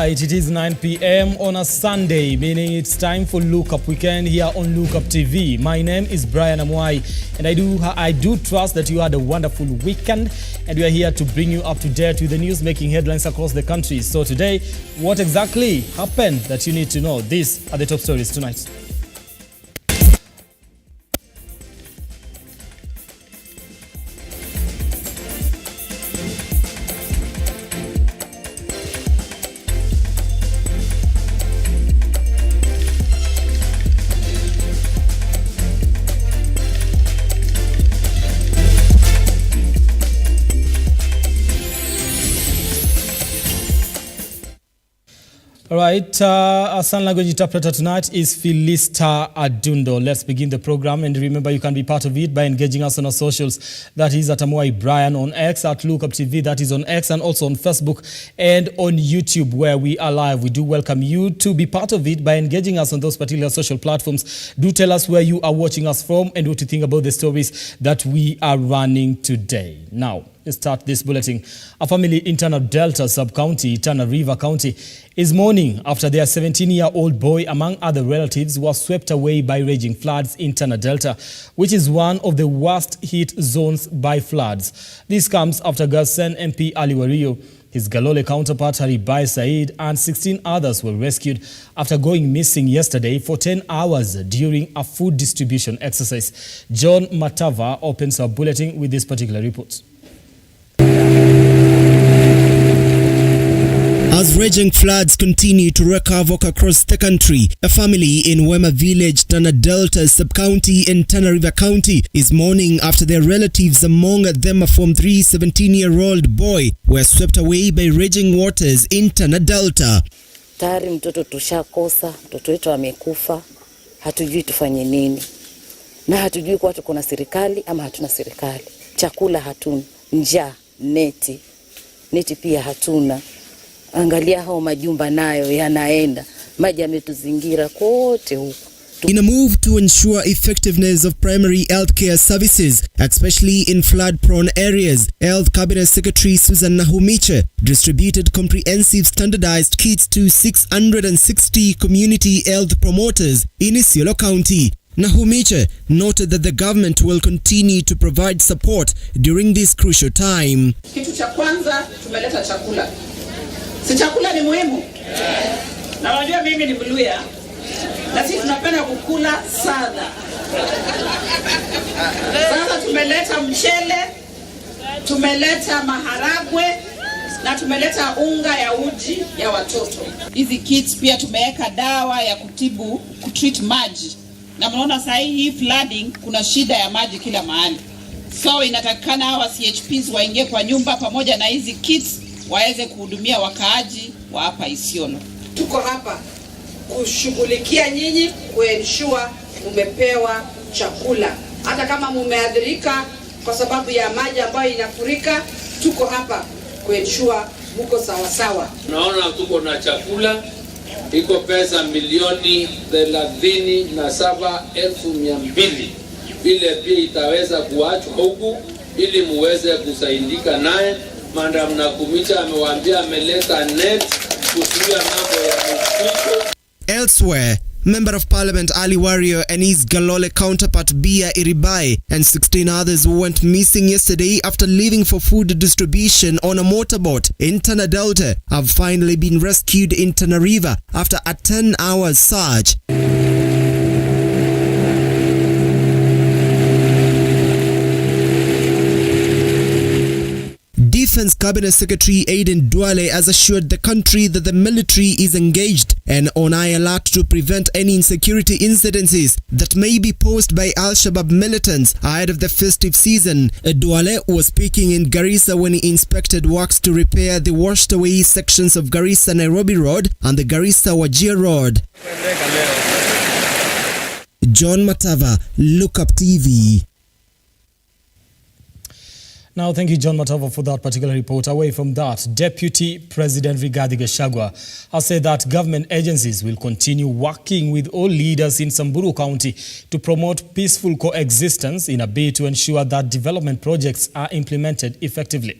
Alright, it is 9 p.m. on a Sunday, meaning it's time for Lookup Weekend here on Lookuptv. My name is Brian Amwai, and I do trust that you had a wonderful weekend, and we are here to bring you up to date with the news making headlines across the country. So today, what exactly happened that you need to know? These are the top stories tonight. Alright, our sign language interpreter tonight is Philista Adundo. Let's begin the program, and remember you can be part of it by engaging us on our socials. That is at Amwai Brian on X, at Lookuptv, that is on X, and also on Facebook and on YouTube where we are live. We do welcome you to be part of it by engaging us on those particular social platforms. Do tell us where you are watching us from and what you think about the stories that we are running today. Now, let's start this bulletin. A family in Tana Delta sub-county, Tana River County, is mourning after their 17-year-old boy, among other relatives, was swept away by raging floods in Tana Delta, which is one of the worst hit zones by floods. This comes after Garsen MP Ali Wario, his Galole counterpart Haribai Said, and 16 others were rescued after going missing yesterday for 10 hours during a food distribution exercise. John Matava opens our bulletin with this particular report. As raging floods continue to wreak havoc across the country, a family in Wema Village, Tana Delta sub-county and Tana River County is mourning after their relatives, among them a Form 3 17-year-old boy, were swept away by raging waters in Tana Delta. Tayari mtoto tushakosa, mtoto wetu amekufa, hatujui tufanye nini. Na hatujui kwa tuko na serikali ama hatuna serikali. Chakula hatuna, njaa, neti pia hatuna. Angalia hao majumba nayo yanaenda, maji yametuzingira kote huko. In a move to ensure effectiveness of primary healthcare services, especially in flood-prone areas, Health Cabinet Secretary Susan Nahumiche distributed comprehensive standardized kits to 660 community health promoters in Isiolo County. Nahumiche noted that the government will continue to provide support during this crucial time. Kitu cha kwanza tumeleta chakula. Si chakula ni muhimu? Na wajua mimi ni Mluya. Na sisi tunapenda kukula sana. Sasa tumeleta mchele, tumeleta maharagwe, na tumeleta unga ya uji ya watoto. Hizi kits pia tumeweka dawa ya kutreat maji. Na mnaona sasa hii flooding kuna shida ya maji kila mahali. So inatakikana hawa CHPs waingie kwa nyumba pamoja na hizi kits waweze kuhudumia wakaaji wa hapa Isiolo. Tuko hapa kushughulikia nyinyi, kuensure umepewa chakula. Hata kama mumeadhirika kwa sababu ya maji ambayo inafurika, tuko hapa kuensure mko sawa sawa. Naona tuko na chakula, iko pesa milioni 37,200. Ile pia itaweza kuachwa huku ili muweze kusaidika naye. Madam Nakumicha amewaambia ameleta net kuzuia mambo ya mosquito. Elsewhere, Member of Parliament Ali Wario and his Galole counterpart Bia Iribai and 16 others who went missing yesterday after leaving for food distribution on a motorboat in Tana Delta have finally been rescued in Tana River after a 10-hour search. Defense Cabinet Secretary Aiden Duale has assured the country that the military is engaged and on high alert to prevent any insecurity incidences that may be posed by Al-Shabaab militants ahead of the festive season. Duale was speaking in Garissa when he inspected works to repair the washed away sections of Garissa-Nairobi Road and the Garissa-Wajir Road. John Matava, Lookuptv. Now, thank you, John Matava, for that particular report. Away from that, Deputy President Rigathi Gachagua has said that government agencies will continue working with all leaders in Samburu County to promote peaceful coexistence in a bid to ensure that development projects are implemented effectively.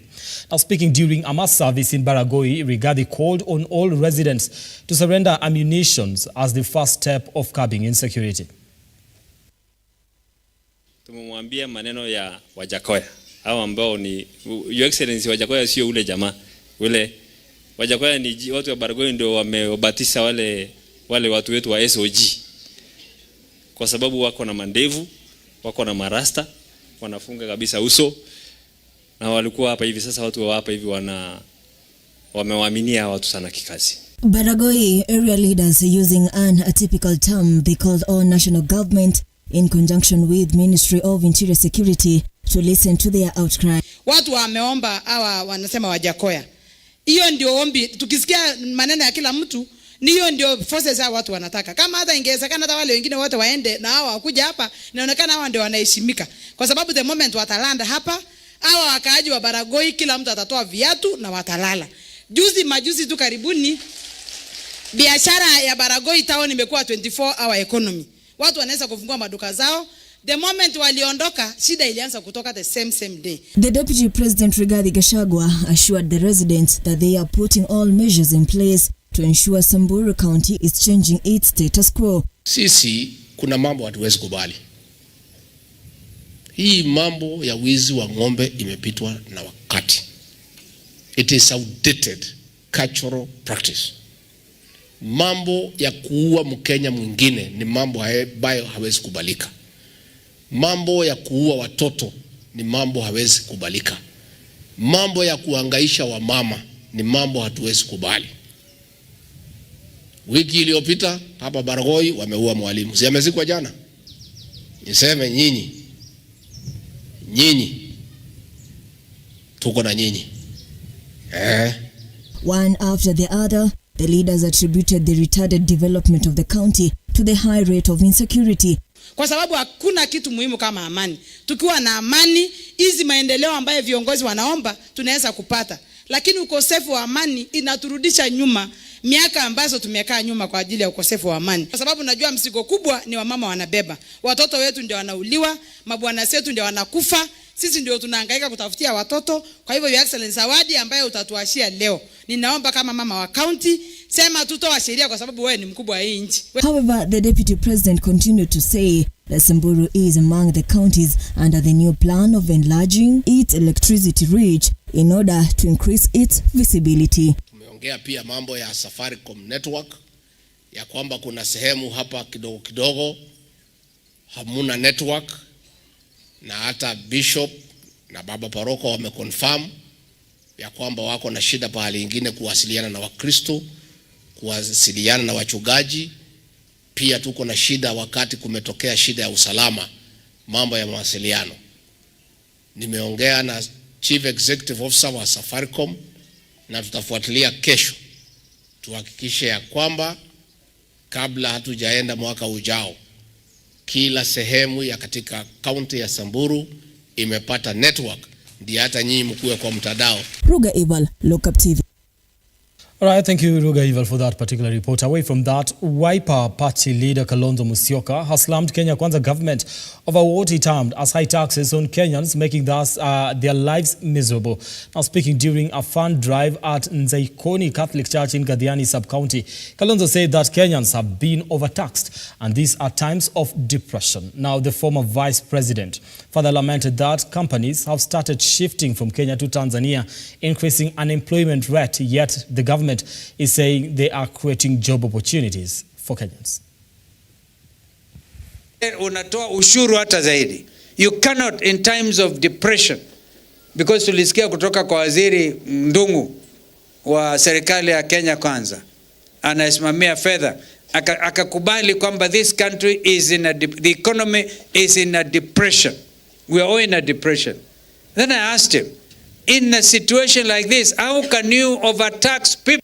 Now, speaking during a mass service in Baragoi, Rigathi called on all residents to surrender ammunition as the first step of curbing insecurity. Tumemwambia maneno ya Wajakoya hao ambao ni Your Excellency. Wajakoya sio ule jamaa ule. Wajakoya ni watu wa Baragoi ndio wamebatisa wale watu wetu wa SOG, kwa sababu wako na mandevu, wako na marasta, wanafunga kabisa uso, na walikuwa hapa hivi. Sasa watu wa hapa hivi wamewaaminia watu sana kikazi. Baragoi area leaders using an atypical term they called on national government in conjunction with Ministry of Interior Security to listen to their outcry. Watu wameomba hawa wanasema Wajakoya. Hiyo ndio ombi. Tukisikia maneno ya kila mtu, hiyo ndio forces ya watu wanataka. Kama hata ingewezekana hata wale wengine wote waende na hawa wakuja hapa, inaonekana hawa ndio wanaheshimika. Kwa sababu the moment watalanda hapa, hawa wakaaji wa Baragoi kila mtu atatoa viatu na watalala. Majuzi tu karibuni biashara ya Baragoi town imekuwa 24-hour economy. Watu wanaweza kufungua maduka zao. The moment waliondoka, shida ilianza kutoka the same day. The Deputy President Rigathi Gachagua assured the residents that they are putting all measures in place to ensure Samburu County is changing its status quo. Sisi kuna mambo hatuwezi kubali. Hii mambo ya wizi wa ng'ombe imepitwa na wakati. It is outdated cultural practice. Mambo ya kuua Mkenya mwingine ni mambo ambayo hawezi kubalika. Mambo ya kuua watoto ni mambo hawezi kubalika. Mambo ya kuhangaisha wamama ni mambo hatuwezi kubali. Wiki iliyopita hapa Baragoi wameua mwalimu. Si amezikwa jana? Niseme nyinyi tuko na nyinyi. One after the other, the leaders attributed the retarded development of the county to the high rate of insecurity. Kwa sababu hakuna kitu muhimu kama amani. Tukiwa na amani, hizi maendeleo ambayo viongozi wanaomba tunaweza kupata. Lakini ukosefu wa amani inaturudisha nyuma miaka ambazo tumekaa nyuma kwa ajili ya ukosefu wa amani. Kwa sababu najua mzigo kubwa ni wamama wanabeba. Watoto wetu ndio wanauliwa, mabwana zetu ndio wanakufa. Sisi ndio tunahangaika kutafutia watoto. Kwa hivyo Your Excellency, zawadi ambayo utatuashia leo, ninaomba kama mama wa county, sema tutoa sheria kwa sababu wewe ni mkubwa wa hii nchi. However, the Deputy President continued to say that Samburu is among the counties under the new plan of enlarging its electricity reach in order to increase its visibility. Tumeongea pia mambo ya Safaricom network, ya kwamba kuna sehemu hapa kidogo hamuna network, na hata bishop na baba paroko wameconfirm ya kwamba wako na shida pahali ingine kuwasiliana na Wakristo, kuwasiliana na wachungaji. Pia tuko na shida wakati kumetokea shida ya usalama, mambo ya mawasiliano. Nimeongea na Chief Executive Officer wa Safaricom na tutafuatilia kesho tuhakikishe ya kwamba kabla hatujaenda mwaka ujao kila sehemu ya katika kaunti ya Samburu imepata network, ndio hata nyinyi mkuwe kwa mtandao. Ruga Ival, Lookuptv. All right, thank you, Ruga Ival, for that particular report. Away from that, Wiper Party leader Kalonzo Musyoka has slammed Kenya Kwanza government over what he termed as high taxes on Kenyans, making thus their lives miserable. Now, speaking during a fund drive at Nzaikoni Catholic Church in Gadiani sub-county, Kalonzo said that Kenyans have been overtaxed and these are times of depression. Now, the former vice president further lamented that companies have started shifting from Kenya to Tanzania, increasing unemployment rate, yet the government is saying they are creating job opportunities for Kenyans. Unatoa ushuru hata zaidi. You cannot in times of depression, because tulisikia kutoka kwa waziri Ndungu wa serikali ya Kenya Kwanza anasimamia fedha akakubali kwamba this country is in the economy is in a depression. We are all in a depression. Then I asked him, in a situation like this, how can you overtax people?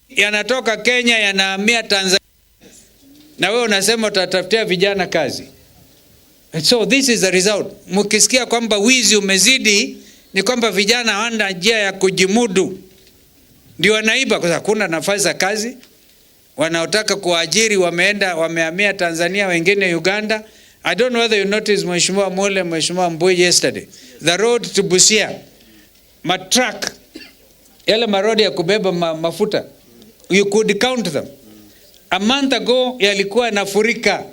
Yanatoka Kenya yanahamia Tanzania, na wewe unasema utatafutia vijana kazi. And so this is the result. Mkisikia kwamba wizi umezidi, ni kwamba vijana hawana njia ya kujimudu, ndio wanaiba kwa sababu hakuna nafasi za kazi. Wanaotaka kuajiri wamehamia Tanzania, wengine Uganda. I don't know whether you noticed Mheshimiwa Mole, Mheshimiwa Mbui yesterday. The road to Busia, matruck, yale marodi ya kubeba mafuta, you could count them. A month ago yalikuwa yanafurika.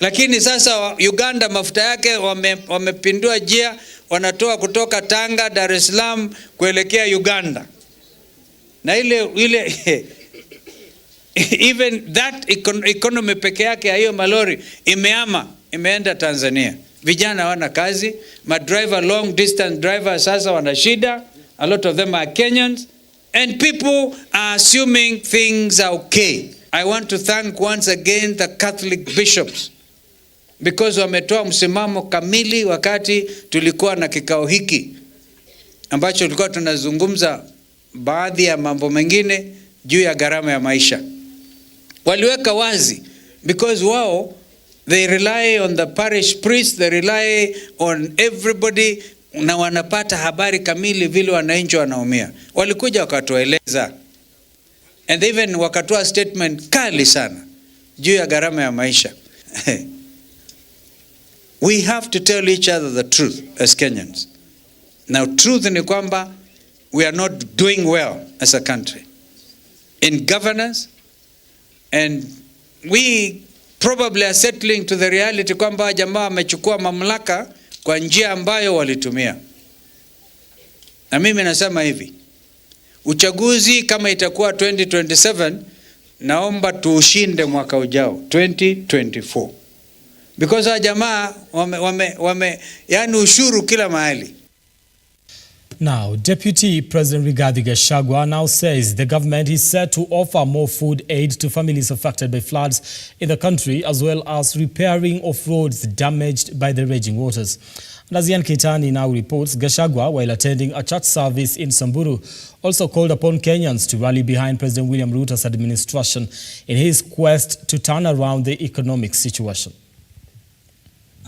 Lakini sasa Uganda mafuta yake wamepindua njia, wanatoa kutoka Tanga, Dar es Salaam kuelekea Uganda. Na ile even that economy peke yake hiyo malori imeenda Tanzania. Vijana hawana kazi, driver, long distance drivers sasa wana shida. A lot of them are Kenyans and people are assuming things are okay. I want to thank once again the Catholic bishops because wametoa msimamo kamili wakati tulikuwa na kikao hiki ambacho tulikuwa tunazungumza baadhi ya mambo mengine juu ya gharama ya maisha. Waliweka wazi because wao they rely on the parish priest, they rely on everybody, na wanapata habari kamili vile wananchi wanaumia. Walikuja wakatueleza and even wakatoa statement kali sana juu ya gharama ya maisha. We have to tell each other the truth as Kenyans. Now truth ni kwamba we are not doing well as a country in governance, and we probably are settling to the reality kwamba jamaa wamechukua mamlaka kwa njia ambayo walitumia. Na mimi nasema hivi, uchaguzi kama itakuwa 2027, naomba tuushinde mwaka ujao 2024, because jamaa yani ushuru kila mahali. Now, Deputy President Rigathi Gachagua now says the government is set to offer more food aid to families affected by floods in the country, as well as repairing of roads damaged by the raging waters. And as Ian Kitani now reports, Gachagua, while attending a church service in Samburu, also called upon Kenyans to rally behind President William Ruto's administration in his quest to turn around the economic situation.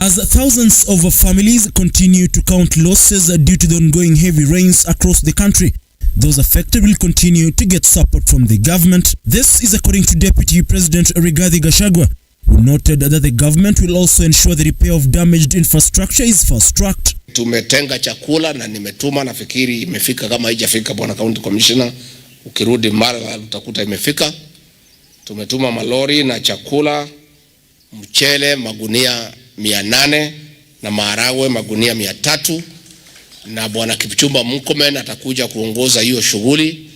As thousands of families continue to count losses due to the ongoing heavy rains across the country, those affected will continue to get support from the government. This is according to Deputy President Rigathi Gachagua, who noted that the government will also ensure the repair of damaged infrastructure is fast-tracked. Tumetenga chakula na nimetuma, nafikiri imefika, kama haijafika Bwana County Commissioner, ukirudi mara utakuta imefika. Tumetuma malori na chakula, mchele magunia 800 na maharagwe magunia 300, na Bwana Kipchumba Murkomen atakuja kuongoza hiyo shughuli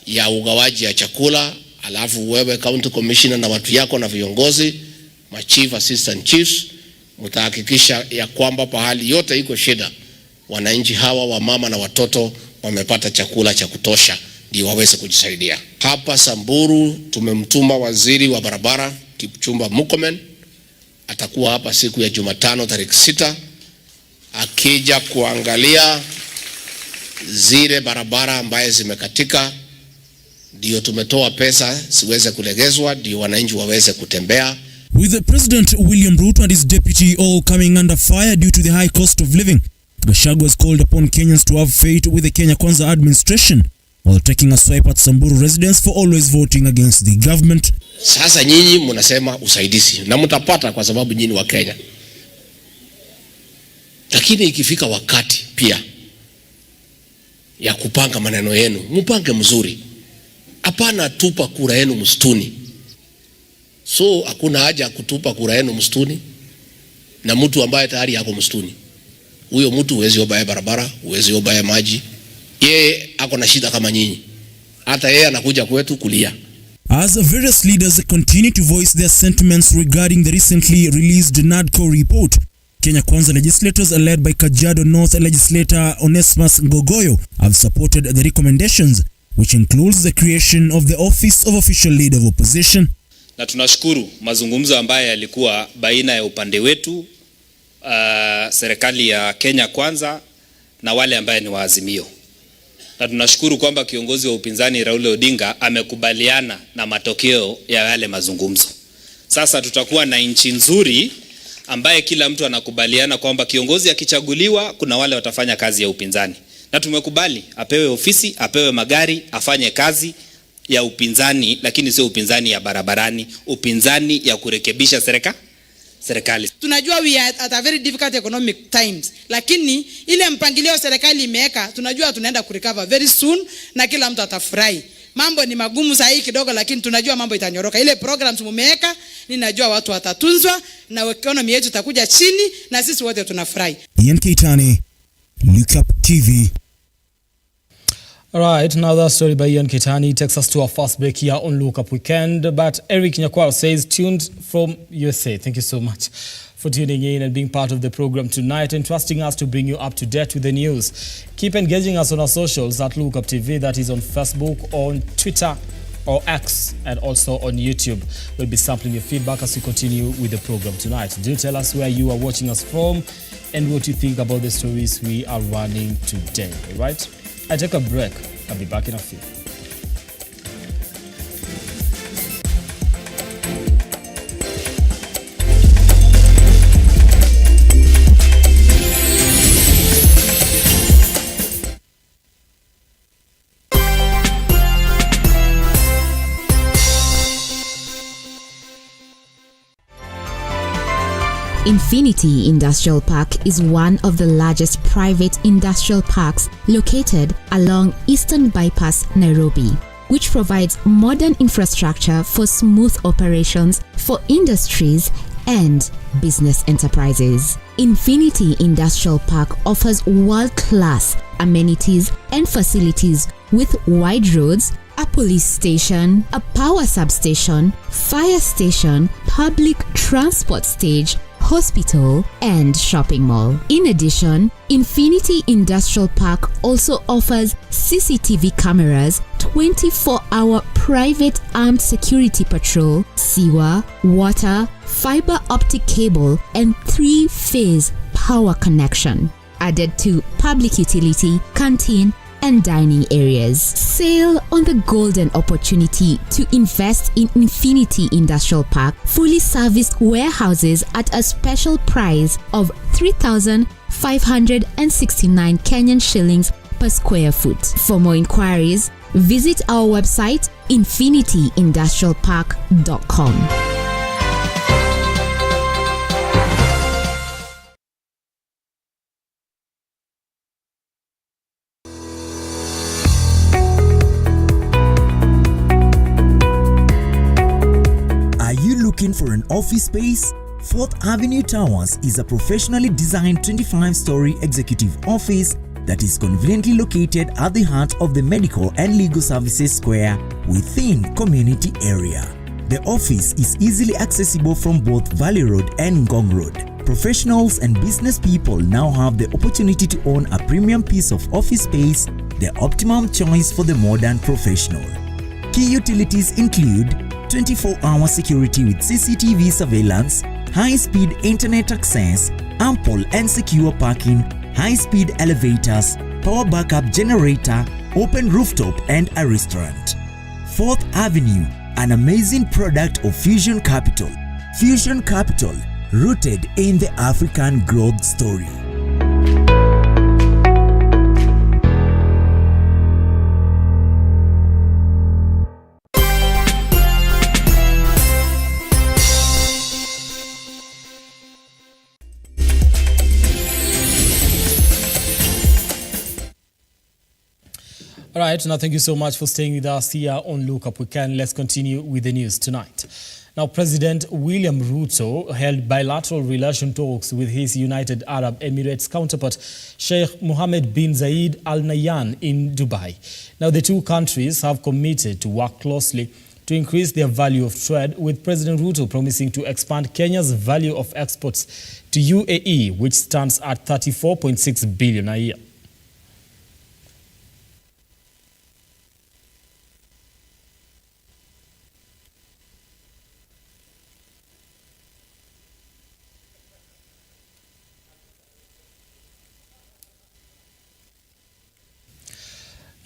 ya ugawaji ya chakula. Alafu wewe County Commissioner na watu yako na viongozi, ma chief assistant chiefs, mtahakikisha ya kwamba pahali yote iko shida, wananchi hawa wa mama na watoto wamepata chakula cha kutosha ndio waweze kujisaidia. Hapa Samburu tumemtuma waziri wa barabara Kipchumba Murkomen, atakuwa hapa siku ya Jumatano tarehe 6 akija kuangalia zile barabara ambaye zimekatika, ndio tumetoa pesa siweze kulegezwa ndio wananchi waweze kutembea. With President William Ruto and his deputy all coming under fire due to the high cost of living, Gachagua has called upon Kenyans to have faith with the Kenya Kwanza administration while taking a swipe at Samburu residents for always voting against the government. Sasa nyinyi mnasema usaidizi na mtapata kwa sababu nyinyi wa Kenya. Lakini ikifika wakati pia ya kupanga maneno yenu, mpange mzuri. Hapana tupa kura yenu msituni. So hakuna haja ya kutupa kura yenu msituni na mtu ambaye tayari yako msituni. Huyo mtu huwezi obaya barabara, huwezi obaya maji. Yeye ako na shida kama nyinyi. Hata yeye anakuja kwetu kulia. As various leaders continue to voice their sentiments regarding the recently released NADCO report, Kenya Kwanza legislators led by Kajiado North legislator Onesmus Ngogoyo have supported the recommendations, which includes the creation of the Office of Official Leader of Opposition. Na tunashukuru mazungumzo ambayo yalikuwa baina ya upande wetu, serikali ya Kenya Kwanza na wale ambaye ni wa Azimio. Na tunashukuru kwamba kiongozi wa upinzani Raila Odinga amekubaliana na matokeo ya yale mazungumzo. Sasa tutakuwa na nchi nzuri ambaye kila mtu anakubaliana kwamba kiongozi akichaguliwa kuna wale watafanya kazi ya upinzani. Na tumekubali apewe ofisi, apewe magari, afanye kazi ya upinzani, lakini sio upinzani ya barabarani, upinzani ya kurekebisha serikali. Tunajua we are at a very difficult economic times, lakini ile mpangilio serikali imeweka, tunajua tunaenda kurecover very soon na kila mtu atafurahi. Mambo ni magumu saa hii kidogo, lakini tunajua mambo itanyoroka. Ile programs mumeweka, ninajua watu watatunzwa na economy yetu itakuja chini na sisi wote tunafurahi. Tana, Lookuptv. All right, now that story by Ian Kitani takes us to our first break here on Lookup Weekend. But Eric Nyakwao says, tuned from USA. Thank you so much for tuning in and being part of the program tonight and trusting us to bring you up to date with the news. Keep engaging us on our socials at Lookuptv, that is on Facebook, on Twitter, or X, and also on YouTube. We'll be sampling your feedback as we continue with the program tonight. Do tell us where you are watching us from and what you think about the stories we are running today. All right? I take a break. I'll be back in a few. Infinity Industrial Park is one of the largest private industrial parks located along Eastern Bypass, Nairobi, which provides modern infrastructure for smooth operations for industries and business enterprises. Infinity Industrial Park offers world-class amenities and facilities with wide roads, a police station, a power substation, fire station, public transport stage, hospital, and shopping mall. In addition, Infinity Industrial Park also offers CCTV cameras, 24-hour private armed security patrol, sewer, water, fiber optic cable, and 3-phase power connection, added to public utility, canteen, and dining areas. Sail on the golden opportunity to invest in Infinity Industrial Park fully serviced warehouses at a special price of 3,569 Kenyan shillings per square foot. For more inquiries, visit our website infinityindustrialpark.com. Looking for an office space? 4th Avenue Towers is a professionally designed 25-story executive office that is conveniently located at the heart of the Medical and Legal Services Square within community area. The office is easily accessible from both Valley Road and Ngong Road. Professionals and business people now have the opportunity to own a premium piece of office space, the optimum choice for the modern professional. Key utilities include 24-hour security with CCTV surveillance, high-speed internet access, ample and secure parking, high-speed elevators, power backup generator, open rooftop, and a restaurant. 4th Avenue, an amazing product of Fusion Capital. Fusion Capital, rooted in the African growth story. All right, now thank you so much for staying with us here on Lookup Weekend. Let's continue with the news tonight. Now, President William Ruto held bilateral relation talks with his United Arab Emirates counterpart, Sheikh Mohammed bin Zayed Al Nahyan in Dubai. Now, the two countries have committed to work closely to increase their value of trade, with President Ruto promising to expand Kenya's value of exports to UAE, which stands at 34.6 billion a year.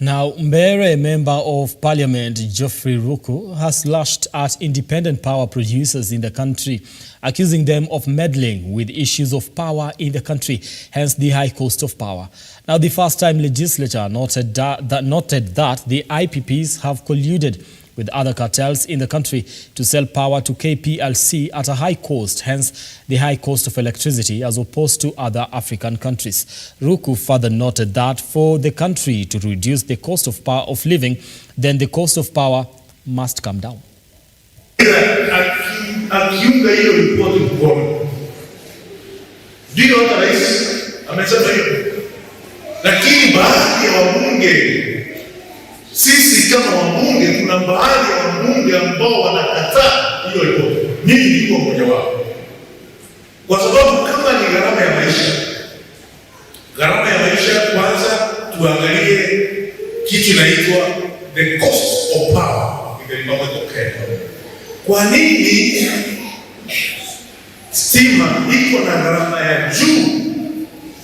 Now, Mbere Member of Parliament Geoffrey Ruku has lashed at independent power producers in the country, accusing them of meddling with issues of power in the country, hence the high cost of power. Now, the first-time legislature noted that the IPPs have colluded with other cartels in the country to sell power to KPLC at a high cost, hence the high cost of electricity as opposed to other African countries. Ruku further noted that for the country to reduce the cost of power of living, then the cost of power must come down. Akiunga hiyo ripoti mkono. Ndio hata rais amesema hiyo. Lakini baadhi ya wabunge, sisi kama wabunge, kuna baadhi ya wabunge ambao wanakataa hiyo ripoti. Mimi niko mmoja wao. Kwa sababu kama ni gharama ya maisha kwanza tuangalie kitu inaitwa the cost of power in the Republic of Kenya. Kwa nini stima iko na gharama ya juu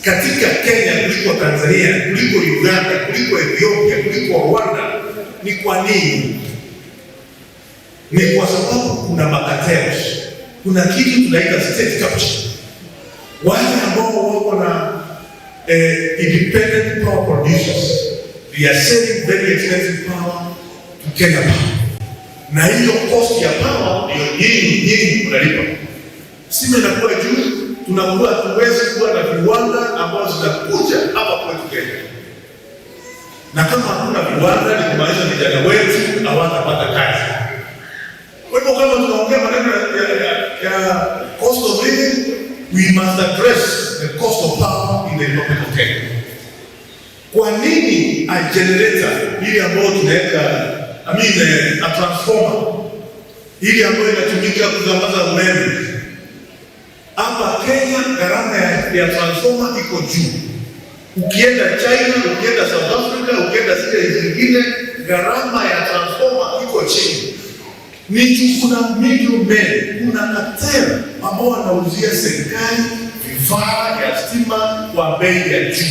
katika Kenya kuliko Tanzania, kuliko Uganda, kuliko Ethiopia, kuliko Rwanda? Ni kwa nini? Ni kwa sababu kuna makatels. Kuna kitu tunaita state capture. Wale ambao wako na independent power producers, they are selling very expensive power to Kenya Power. Na hiyo cost ya power ndio nyinyi mnalipa. Sima inakuwa juu, tunakuwa tuwezi kuwa na viwanda ambazo zinakuja hapa kwetu Kenya. Na kama hakuna viwanda, ni kumaanisha vijana wetu hawatapata kazi. Kwa hivyo kama tunaongea maneno ya cost of living, we must address the cost of power in the Republic of Kenya. Kwa nini a generator ili ambayo tunaweka a transformer ili ambayo inatumika kusambaza umeme hapa Kenya, gharama ya transformer iko juu. Ukienda China, ukienda South Africa, ukienda sehemu zingine, gharama ya transformer iko chini. Ni kuna middlemen, kuna cartel ambao wanauzia serikali vifaa ya stima kwa bei ya juu.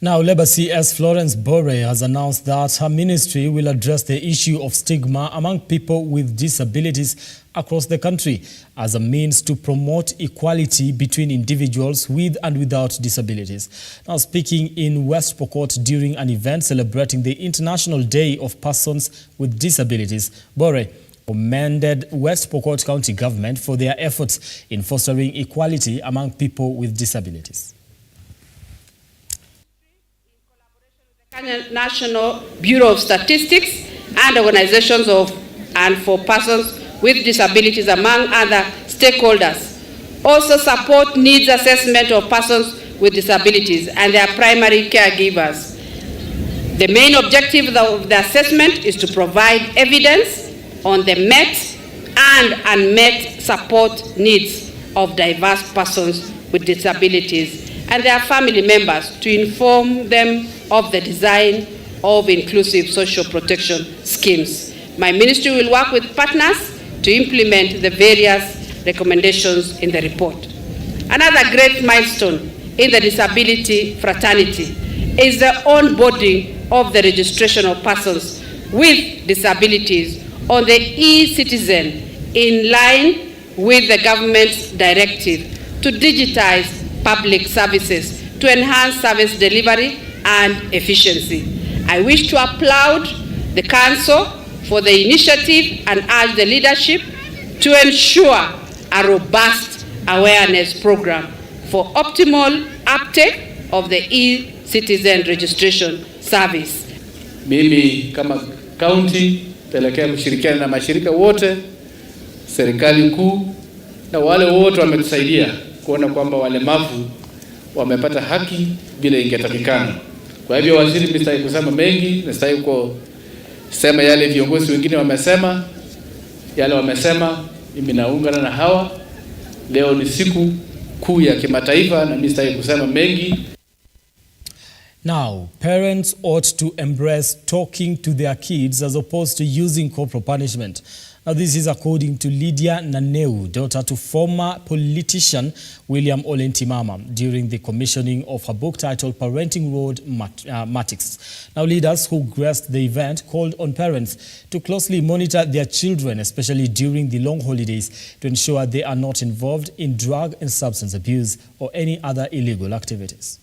Now, Labour CS Florence Bore has announced that her ministry will address the issue of stigma among people with disabilities across the country as a means to promote equality between individuals with and without disabilities. Now, speaking in West Pokot during an event celebrating the International Day of Persons with Disabilities, Bore commended West Pokot County Government for their efforts in fostering equality among people with disabilities. National Bureau of Statistics and organizations and for persons with disabilities, among other stakeholders, also support needs assessment of persons with disabilities and their primary caregivers. The main objective of the assessment is to provide evidence on the met and unmet support needs of diverse persons with disabilities and their family members to inform them of the design of inclusive social protection schemes. My ministry will work with partners to implement the various recommendations in the report. Another great milestone in the disability fraternity is the onboarding of the registration of persons with disabilities on the e-citizen in line with the government's directive to digitize public services to enhance service delivery and efficiency. I wish to applaud the Council for the initiative and urge the leadership to ensure a robust awareness program for optimal uptake of the e-citizen registration service. Mimi kama county pelekea kushirikiana na mashirika wote, serikali kuu na wale wote wametusaidia kuona kwamba walemavu wamepata haki bila ingetakikana. Kwa hivyo waziri, mistahili kusema mengi, mistahili kusema yale viongozi wengine wamesema, yale wamesema, mimi naungana na hawa. Leo ni siku kuu ya kimataifa na mistahili kusema mengi. Now, parents ought to embrace talking to their kids as opposed to using corporal punishment. Now, this is according to Lydia Naneu, daughter to former politician William Ole Ntimama, during the commissioning of her book titled Parenting Road Matics. Now, leaders who graced the event called on parents to closely monitor their children, especially during the long holidays, to ensure they are not involved in drug and substance abuse or any other illegal activities.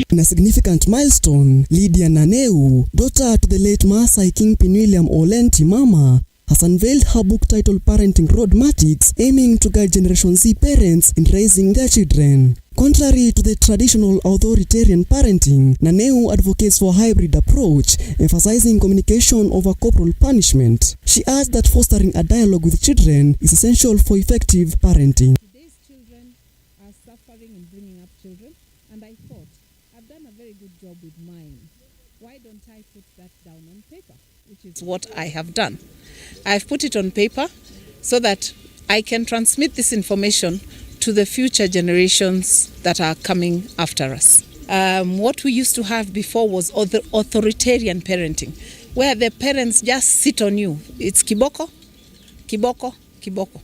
In a significant milestone, Lydia Naneu, daughter to the late Maasai Kingpin William Ole Ntimama, has unveiled her book titled Parenting Road Matics, aiming to guide Generation Z parents in raising their children. Contrary to the traditional authoritarian parenting, Naneu advocates for a hybrid approach, emphasizing communication over corporal punishment. She adds that fostering a dialogue with children is essential for effective parenting. Today's children are suffering in bringing up children, and I thought, I've done a very good job with mine. Why don't I put that down on paper? Which is what I have done. I've put it on paper so that I can transmit this information to the future generations that are coming after us. What we used to have before was authoritarian parenting, where the parents just sit on you. It's kiboko, kiboko, kiboko.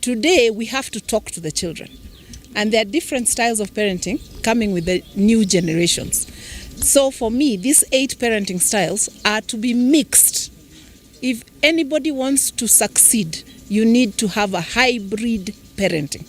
Today we have to talk to the children. And there are different styles of parenting coming with the new generations. So for me, these 8 parenting styles are to be mixed. If anybody wants to succeed, you need to have a hybrid parenting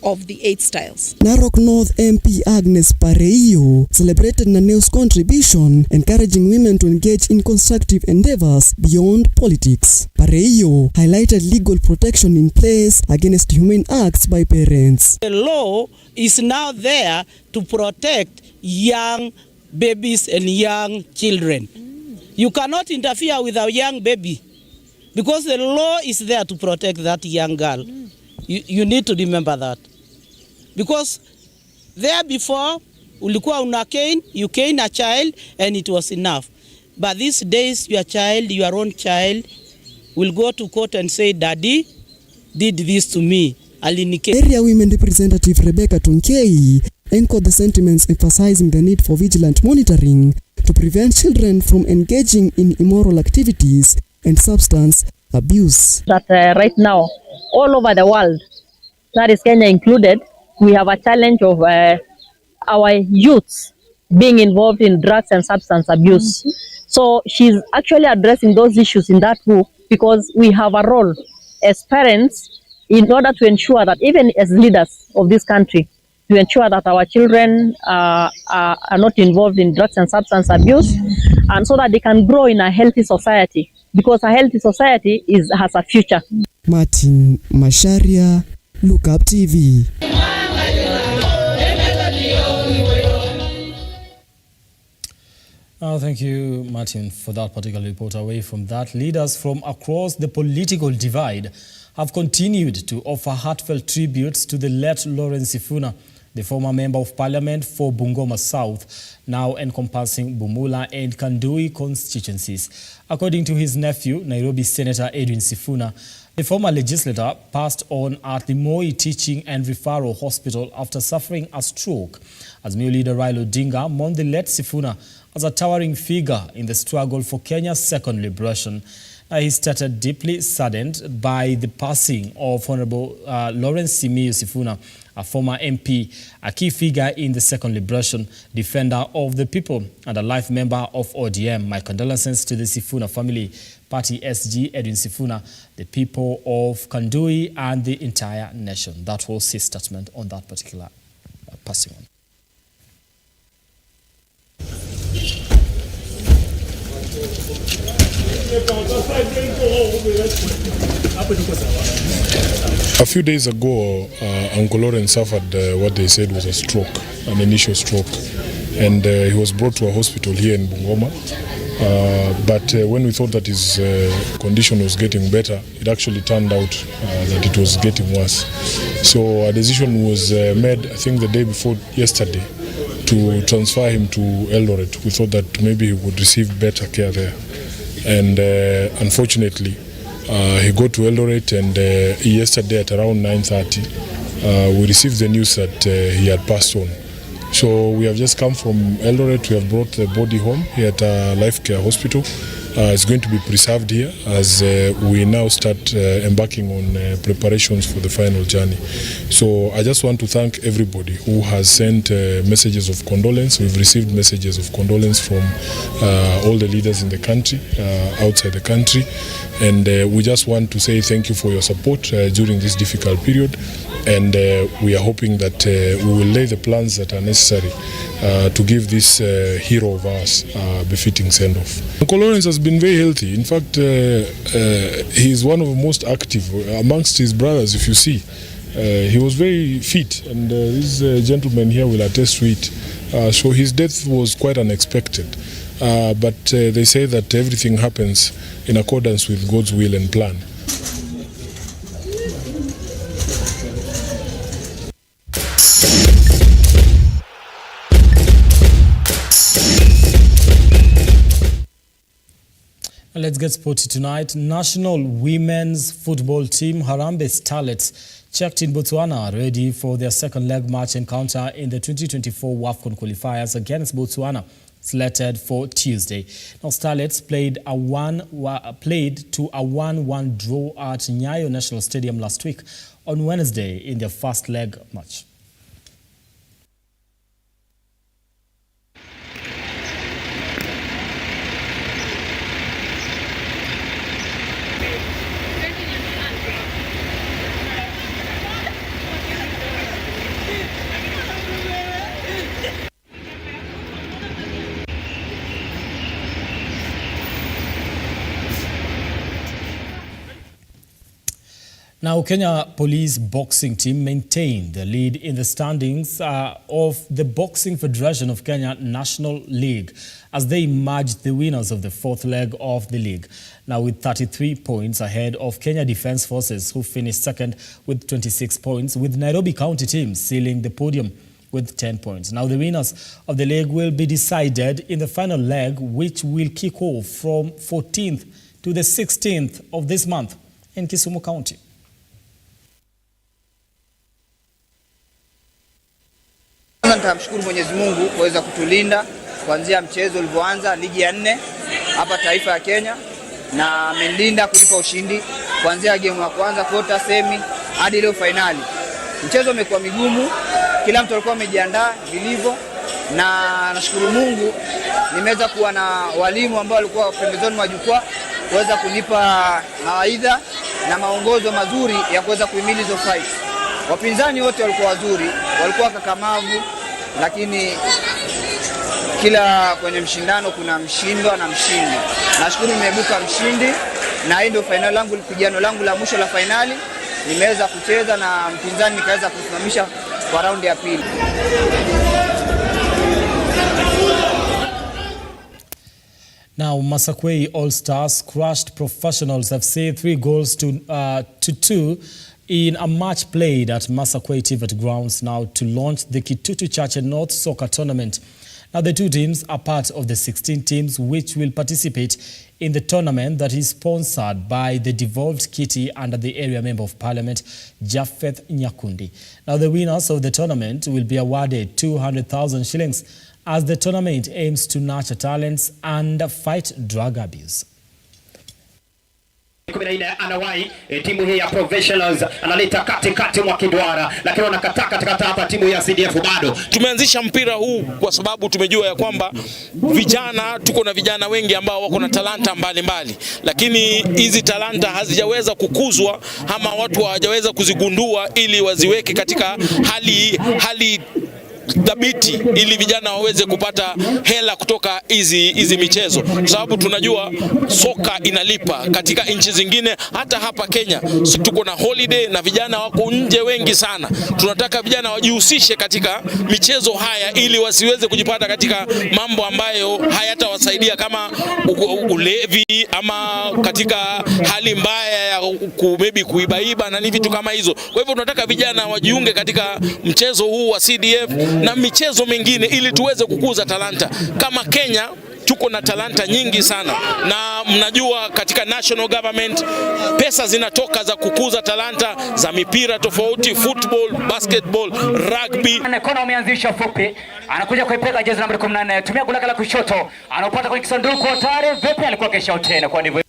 of the 8 styles. Narok North MP Agnes Pareio celebrated Naneu's contribution, encouraging women to engage in constructive endeavors beyond politics. Pareio highlighted legal protection in place against humane acts by parents. The law is now there to protect young babies and young children. You cannot interfere with a young baby because the law is there to protect that young girl. You need to remember that. Because there before, ulikuwa una cane, you cane a child and it was enough. But these days, your child, your own child, will go to court and say, Daddy did this to me. Area Women Representative Rebecca Tunkei echoed the sentiments, emphasizing the need for vigilant monitoring to prevent children from engaging in immoral activities and substance abuse. That right now, all over the world, that is Kenya included, we have a challenge of our youths being involved in drugs and substance abuse. So she's actually addressing those issues in that book because we have a role as parents in order to ensure that even as leaders of this country, to ensure that our children are not involved in drugs and substance abuse, and so that they can grow in a healthy society, because a healthy society has a future. Martin Masharia, Lookuptv. Thank you, Martin, for that particular report. Away from that, leaders from across the political divide have continued to offer heartfelt tributes to the late Lawrence Sifuna, the former member of parliament for Bungoma South, now encompassing Bumula and Kandui constituencies. According to his nephew, Nairobi Senator Edwin Sifuna, the former legislator passed on at the Moi Teaching and Referral Hospital after suffering a stroke. Azimio leader Raila Odinga mourned the late Sifuna as a towering figure in the struggle for Kenya's second liberation. He stated deeply saddened by the passing of Honorable Lawrence Simiyu Sifuna, a former MP, a key figure in the second liberation, defender of the people, and a life member of ODM. My condolences to the Sifuna family, Party SG, Edwin Sifuna, the people of Kandui, and the entire nation. That was his statement on that particular passing on. A few days ago, Uncle Lawrence suffered what they said was a stroke, an initial stroke, and he was brought to a hospital here in Bungoma. But when we thought that his condition was getting better, it actually turned out that it was getting worse. So a decision was made, I think the day before yesterday, to transfer him to Eldoret. We thought that maybe he would receive better care there. And unfortunately, he got to Eldoret, and yesterday at around 9:30, we received the news that he had passed on. So we have just come from Eldoret. We have brought the body home here at Life Care Hospital, is going to be preserved here as we now start embarking on preparations for the final journey. So I just want to thank everybody who has sent messages of condolence. We've received messages of condolence from all the leaders in the country, outside the country, and we just want to say thank you for your support during this difficult period, and we are hoping that we will lay the plans that are necessary to give this hero of ours befitting send-off. Uncle Lawrence has been very healthy. In fact, he is one of the most active amongst his brothers, if you see. He was very fit, and this gentleman here will attest to it. So his death was quite unexpected. But they say that everything happens in accordance with God's will and plan. Let's get sporty tonight. National women's football team Harambee Starlets checked in Botswana, ready for their second leg match encounter in the 2024 WAFCON qualifiers against Botswana, slated for Tuesday. Now, Starlets played to a 1-1 draw at Nyayo National Stadium last week on Wednesday in their first leg match. Now, Kenya Police boxing team maintained the lead in the standings of the Boxing Federation of Kenya National League as they emerged the winners of the fourth leg of the league. Now, with 33 points ahead of Kenya Defence Forces, who finished second with 26 points, with Nairobi County team sealing the podium with 10 points. Now, the winners of the league will be decided in the final leg, which will kick off from 14th to the 16th of this month in Kisumu County. Nitamshukuru Mwenyezi Mungu kuweza kutulinda kuanzia mchezo ulivyoanza ligi ya 4 hapa taifa ya Kenya, na amenilinda kulipa ushindi kuanzia game ya kwanza, quarter, semi hadi leo finali. Mchezo umekuwa migumu, kila mtu alikuwa amejiandaa vilivyo, na nashukuru Mungu nimeweza kuwa na walimu ambao walikuwa pembezoni mwa jukwaa kuweza kunipa mawaidha na maongozo mazuri ya kuweza kuhimili hizo fight. Wapinzani wote walikuwa wazuri, walikuwa kakamavu, lakini kila kwenye mshindano kuna mshindwa na mshindi. Nashukuru nimeibuka mshindi, na hii ndio finali langu, pigano langu la mwisho la finali. Nimeweza kucheza na mpinzani nikaweza kusimamisha kwa raundi ya pili. Now, Masakwei All Stars crushed Professionals FC 3 goals to 2 in a match played at Masakwei TVET grounds now to launch the Kitutu Church and North Soccer Tournament. Now, the two teams are part of the 16 teams which will participate in the tournament that is sponsored by the devolved kitty under the area member of parliament, Japheth Nyakundi. Now, the winners of the tournament will be awarded 200,000 shillings as the tournament aims to nurture talents and fight drug abuse. 14 anawai timu hii ya Professionals analeta kati mwa Kidwara, lakini wanakataa katikata hapa timu ya CDF bado. Tumeanzisha mpira huu kwa sababu tumejua ya kwamba vijana, tuko na vijana wengi ambao wako na talanta mbalimbali, lakini hizi talanta hazijaweza kukuzwa ama watu hawajaweza kuzigundua ili waziweke katika hali dhabiti ili vijana waweze kupata hela kutoka hizi michezo, kwa sababu tunajua soka inalipa katika nchi zingine. Hata hapa Kenya tuko na holiday na vijana wako nje wengi sana. Tunataka vijana wajihusishe katika michezo haya ili wasiweze kujipata katika mambo ambayo hayatawasaidia kama ulevi ama katika hali mbaya ya maybe kuibaiba na vitu kama hizo. Kwa hivyo tunataka vijana wajiunge katika mchezo huu wa CDF na michezo mingine ili tuweze kukuza talanta. Kama Kenya tuko na talanta nyingi sana, na mnajua katika national government pesa zinatoka za kukuza talanta za mipira tofauti, football, basketball, rugby. Kona umeanzisha fupi, anakuja kuipeka jezi nambari 14, tumia gula la kushoto, anaupata kwenye kisanduku hatari, vipi alikuwa kesha tena kwa ndivyo.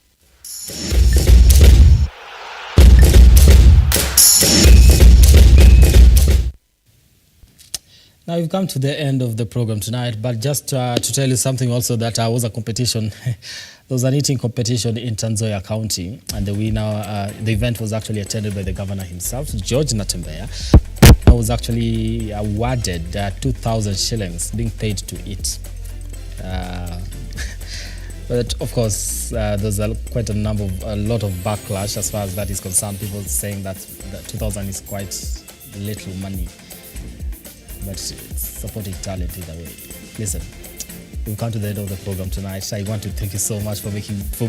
Now we've come to the end of the program tonight, but just to tell you something also, that was a competition. There was an eating competition in Trans Nzoia County, and the winner, the event was actually attended by the governor himself, George Natembeya. I was actually awarded 2,000 shillings being paid to eat. But of course, there's quite a lot of backlash as far as that is concerned. People saying that 2,000 is quite little money. But it's supporting talent either way. Listen, we've come to the end of the program tonight. I want to thank you so much for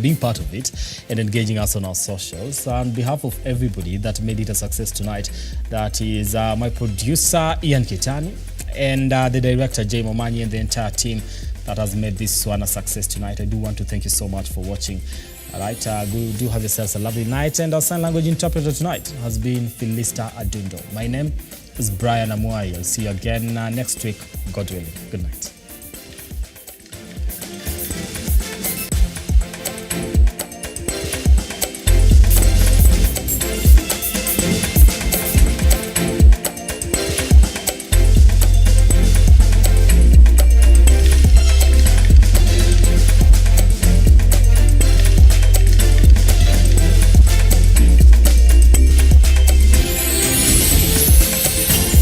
being part of it and engaging us on our socials. On behalf of everybody that made it a success tonight, that is my producer Ian Kitani and the director Jay Momanyi and the entire team that has made this one a success tonight. I do want to thank you so much for watching. All right, do have yourselves a lovely night. And our sign language interpreter tonight has been Philista Adundo. My name is Brian Amuai. I'll see you again next week, God willing. Good night.